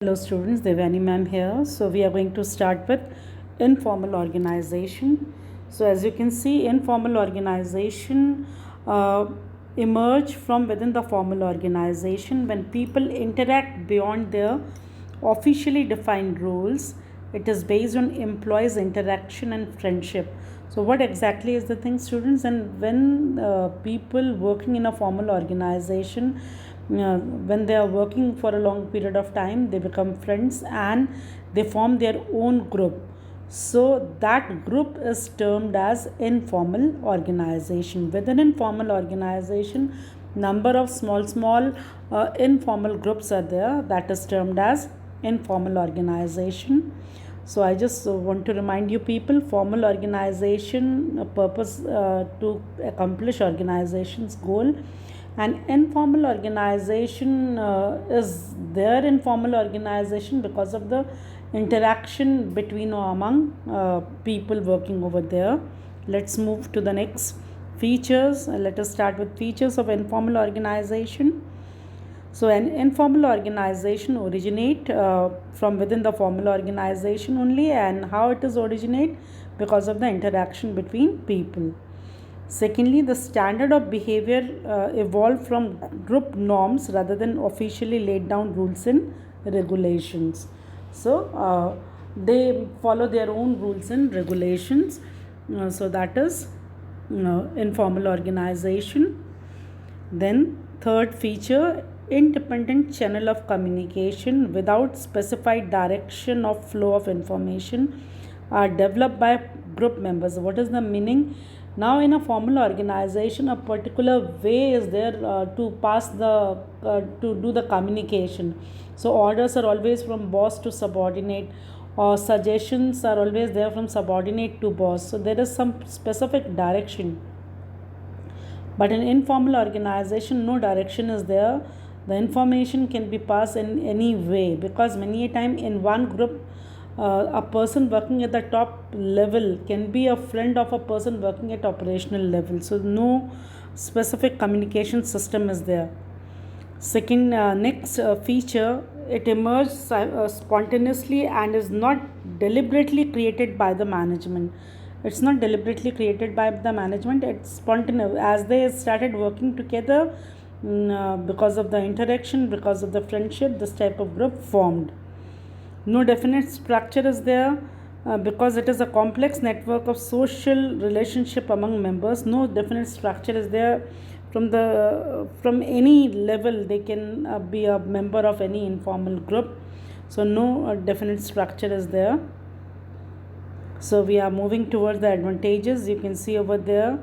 Hello students, Devani ma'am here. So we are going to start with informal organization. So as you can see, informal organization uh, emerge from within the formal organization when people interact beyond their officially defined roles. It is based on employees' interaction and friendship. So what exactly is the thing, students? And when people working in a formal organization, when they are working for a long period of time, they become friends and they form their own group. So that group is termed as informal organization. Within informal organization, number of small informal groups are there, that is termed as informal organization. So I just want to remind you people, formal organization purpose to accomplish organization's goal, and informal organization is there in formal organization because of the interaction between or among people working over there. Let's move to the next features. Let us start with features of informal organization. So an informal organization originate from within the formal organization only. And how it is originate? Because of the interaction between people. Secondly, the standard of behavior evolved from group norms rather than officially laid down rules and regulations. So they follow their own rules and regulations. So that is informal organization. Then third feature, independent channel of communication without specified direction of flow of information are developed by group members. What is the meaning? Now in a formal organization, a particular way is there to pass the to do the communication. So orders are always from boss to subordinate, or suggestions are always there from subordinate to boss. So there is some specific direction. But in informal organization, no direction is there. The information can be passed in any way, because many a time in one group, a person working at the top level can be a friend of a person working at operational level. So no specific communication system is there. Second, next feature, it emerges spontaneously and is not deliberately created by the management. It's not deliberately created by the management, it's spontaneous. As they started working together, because of the interaction, because of the friendship, this type of group formed. No definite structure is there because it is a complex network of social relationship among members. No definite structure is there. From any level they can be a member of any informal group. So no definite structure is there. So we are moving towards the advantages. You can see over there,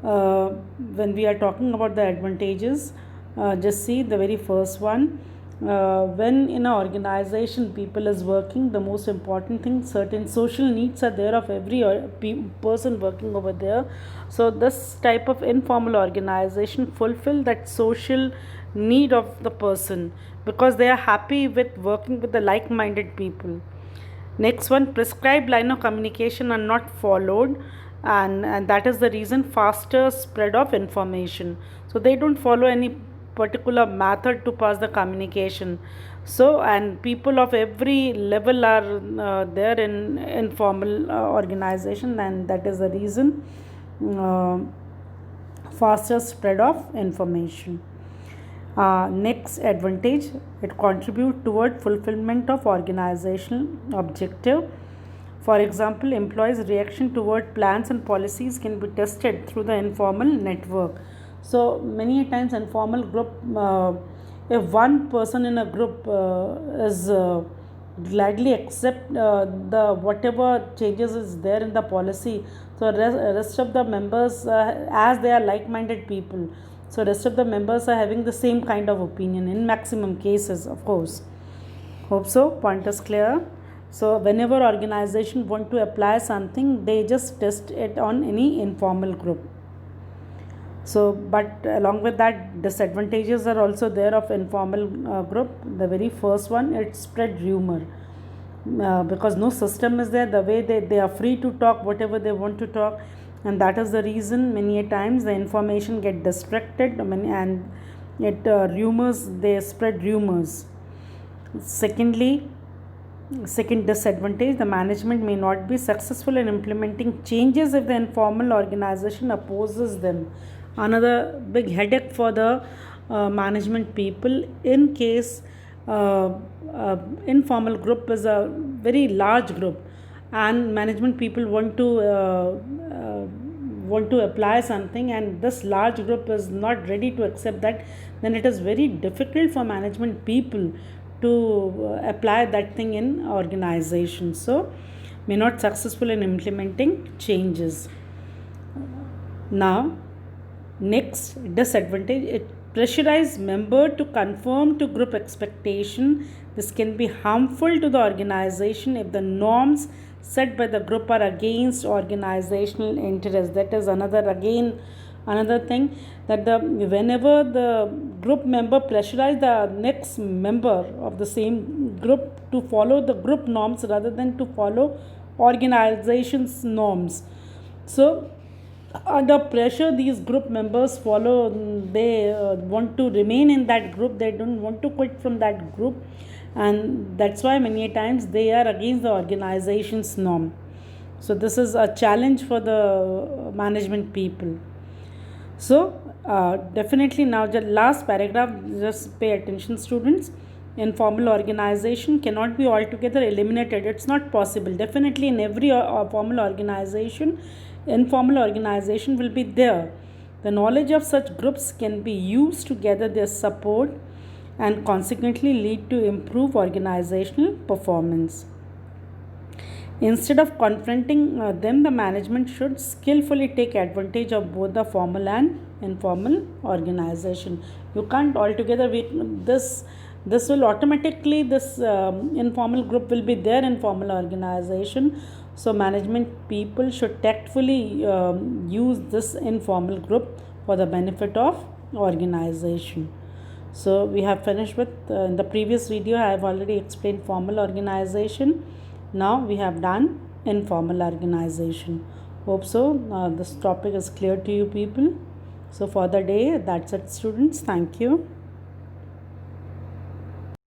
when we are talking about the advantages, just see the very first one. When in an organization people is working, the most important thing, certain social needs are there of every person working over there. So this type of informal organization fulfill that social need of the person, because they are happy with working with the like-minded people. Next one, prescribed line of communication are not followed, and that is the reason faster spread of information. So they don't follow any particular method to pass the communication. So, and people of every level are there in informal organization, and that is the reason uh, faster spread of information. Next advantage, it contribute toward fulfillment of organizational objective. For example, employees' reaction toward plans and policies can be tested through the informal network. So many times informal group, if one person in a group is gladly accept the whatever changes is there in the policy, so rest of the members, as they are like-minded people, so rest of the members are having the same kind of opinion in maximum cases, of course. Hope so. Point is clear. So whenever organization want to apply something, they just test it on any informal group. So, but along with that, disadvantages are also there of informal group. The very first one, it spread rumor. Because no system is there, the way they are free to talk whatever they want to talk, and that is the reason many a times the information get distracted, and it rumors, they spread rumors. Secondly, second disadvantage, the management may not be successful in implementing changes if the informal organization opposes them. Another big headache for the management people in case informal group is a very large group and management people want to apply something and this large group is not ready to accept that, then it is very difficult for management people to apply that thing in organization. So may not successful in implementing changes. Now next disadvantage, it pressurize member to conform to group expectation. This can be harmful to the organization if the norms set by the group are against organizational interest. That is another thing, that the whenever the group member pressurize the next member of the same group to follow the group norms rather than to follow organization's norms. So under pressure these group members follow, they want to remain in that group, they don't want to quit from that group, and that's why many times they are against the organization's norm. So this is a challenge for the management people. So definitely, now the last paragraph, just pay attention students. Informal organization cannot be altogether eliminated, it's not possible. Definitely in every formal organization, informal organization will be there. The knowledge of such groups can be used to gather their support and consequently lead to improve organizational performance. Instead of confronting them, the management should skillfully take advantage of both the formal and informal organization. You can't altogether this will automatically, this informal group will be there in formal organization. So management people should tactfully use this informal group for the benefit of organization. So we have finished with in the previous video I have already explained formal organization. Now we have done informal organization. Hope so this topic is clear to you people. So for the day, that's it students. Thank you.